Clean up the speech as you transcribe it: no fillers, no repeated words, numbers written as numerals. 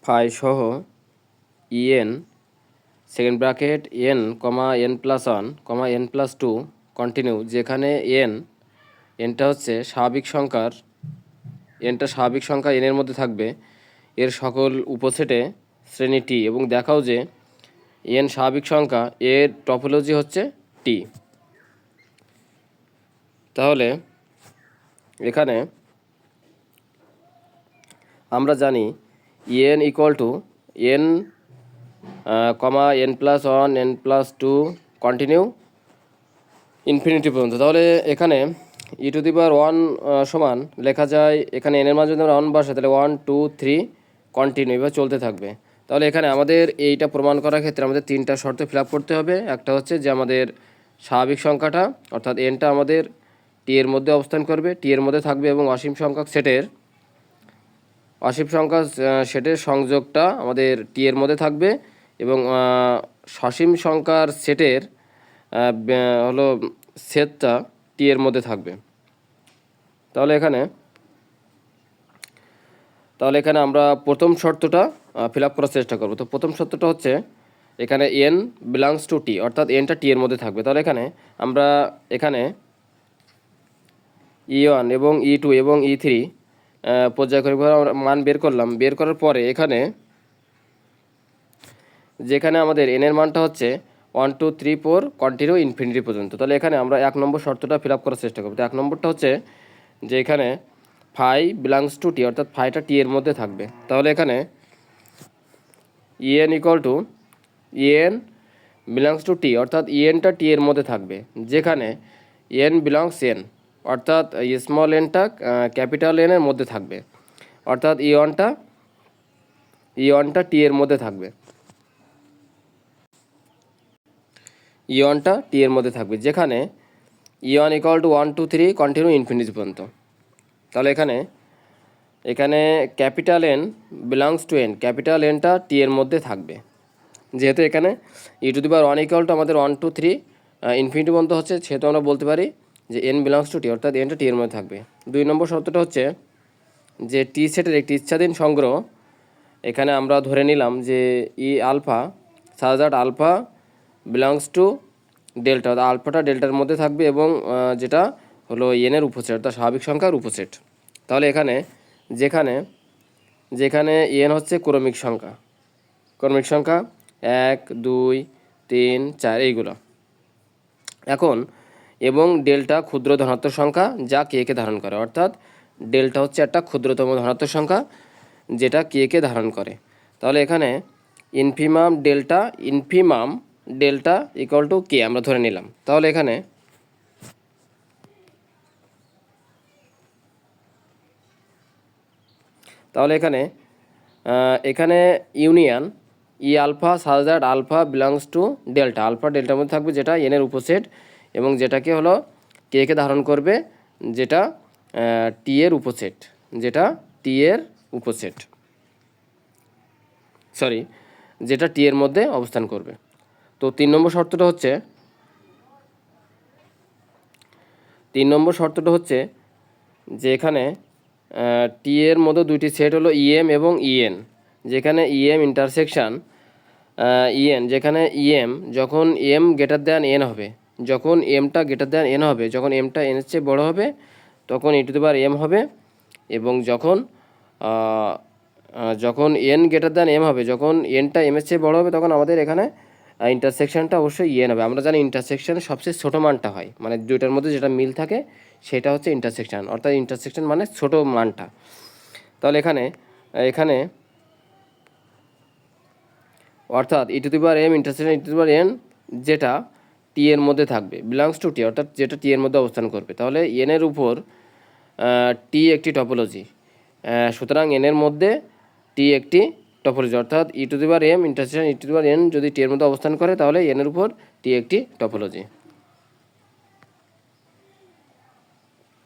Phi সহ E N second bracket N comma N plus one comma N plus two continue, যেখানে এনটা হচ্ছে স্বাভাবিক সংখ্যার, এনটা স্বাভাবিক সংখ্যা এনের মধ্যে থাকবে, এর সকল উপসেটে শ্রেণী টি, এবং দেখাও যে এন স্বাভাবিক সংখ্যা এর টপোলজি হচ্ছে টি। তাহলে এখানে আমরা জানি N equal to N comma N plus one N plus two continue infinity পর্যন্ত। তাহলে এখানে E to the power one সমান লেখা যায়, এখানে এনের মান যদি আমরা ওয়ান বসাই তাহলে 1 2 3 কন্টিনিউ এভাবে চলতে থাকবে। তাহলে এখানে আমাদের এইটা প্রমাণ করার ক্ষেত্রে আমাদের তিনটা শর্ত ফিল আপ করতে হবে। একটা হচ্ছে যে আমাদের স্বাভাবিক সংখ্যাটা অর্থাৎ এনটা আমাদের টি এর মধ্যে অবস্থান করবে, টি এর মধ্যে থাকবে, এবং অসীম সংখ্যক সেটের সংযোগটা আমাদের টি এর মধ্যে থাকবে, এবং সসীম সংখ্যার সেটের হলো সেটটা টি এর মধ্যে থাকবে। তাহলে এখানে আমরা প্রথম শর্তটা ফিল আপ করার চেষ্টা করব। তো প্রথম শর্তটা হচ্ছে এখানে এন বিলংস টু টি, অর্থাৎ এনটা টি এর মধ্যে থাকবে। তাহলে আমরা এখানে E1 এবং E2 এবং E3 পর্যায়ক্রমিকভাবে আমরা মান বের করলাম। বের করার পরে যেখানে আমাদের এনের মানটা হচ্ছে 1 2 3 4 কন্টিনিউ ইনফিনিটি পর্যন্ত। তাহলে এখানে আমরা 1 নম্বর শর্তটা ফিল আপ করার চেষ্টা করব। তো 1 নম্বরটা হচ্ছে যে এখানে ফাই বিলংস টু টি, অর্থাৎ ফাইটা টি এর মধ্যে থাকবে। তাহলে এখানে E N equal to E N belongs to T, অর্থাৎ ইএনটা টি এর মধ্যে থাকবে, যেখানে এন বিলংস এন, অর্থাৎ স্মল এনটা ক্যাপিটাল এনের মধ্যে থাকবে, অর্থাৎ ই ওয়ানটা টি এর মধ্যে থাকবে, ই ওয়ানটা টি এর মধ্যে থাকবে, যেখানে E1 equal to 1 2 3 continue infinity পর্যন্ত। তাহলে এখানে capital N belongs to N, capital এনটা টি এর মধ্যে থাকবে, যেহেতু এখানে E to the power 1 equal to আমাদের 1 2 3 ইনফিনিটি পর্যন্ত হচ্ছে, সেহেতু আমরা বলতে পারি যে এন বিলংস টু টি, অর্থাৎ এনটা টি এর মধ্যে থাকবে। 2 নম্বর শর্তটা হচ্ছে যে টি সেটের একটি ইচ্ছাধীন সংগ্রহ, এখানে আমরা ধরে নিলাম যে E alpha such that alpha belongs to delta, অর্থাৎ আলফাটা ডেল্টার মধ্যে থাকবে, এবং যেটা হলো এনের উপসেট অর্থাৎ স্বাভাবিক সংখ্যার উপসেট। তাহলে যেখানে এন হচ্ছে ক্রমিক সংখ্যা 1 2 3 4 এইগুলো এখন, এবং ডেল্টা ক্ষুদ্র ধনাত্মক সংখ্যা যা কে কে ধারণ করে, অর্থাৎ ডেল্টা হচ্ছে একটা ক্ষুদ্রতম ধনাত্মক সংখ্যা যেটা কে কে ধারণ করে। তাহলে এখানে ইনফিমাম ডেল্টা ইকুয়াল টু কে আমরা ধরে নিলাম। তাহলে এখানে union E alpha such that alpha belongs to delta, alpha ডেল্টার মধ্যে থাকবে, যেটা এনের উপসেট, এবং যেটাকে হলো কে কে ধারণ করবে, যেটা টি এর উপসেট, যেটা টি এর মধ্যে অবস্থান করবে। তো 3 নম্বর শর্তটা হচ্ছে যে এখানে টি এর মধ্যে দুইটি সেট হলো ইএম এবং ইএন, যেখানে ইএম ইন্টারসেকশান ইএন, যেখানে ইএম যখন এম গ্রেটার দ্যান এন হবে, যখন এমটা গ্রেটার দ্যান এন হবে, যখন এমটা এনের চেয়ে বড় হবে তখন ই টু দি পাওয়ার এম হবে, এবং যখন এন গ্রেটার দ্যান এম হবে, যখন এনটা এম এর চেয়ে বড় হবে, তখন আমাদের এখানে ইন্টারসেকশানটা অবশ্যই ইএন হবে। আমরা জানি ইন্টারসেকশানের সবচেয়ে ছোটো মানটা হয়, মানে দুইটার মধ্যে যেটা মিল থাকে সেটা হচ্ছে ইন্টারসেকশান, অর্থাৎ ইন্টারসেকশান মানে ছোটো মানটা। তাহলে এখানে অর্থাৎ E to the power M intersection E to the power N যেটা টি এর মধ্যে থাকবে বিলংস টু টি, অর্থাৎ যেটা টি এর মধ্যে অবস্থান করবে। তাহলে এনের উপর টি একটি টপোলজি, সুতরাং এনের মধ্যে টি একটি টপোলজি, অর্থাৎ E to the power M intersection E to the power N যদি টি এর মধ্যে অবস্থান করে তাহলে এনের উপর টি একটি টপোলজি।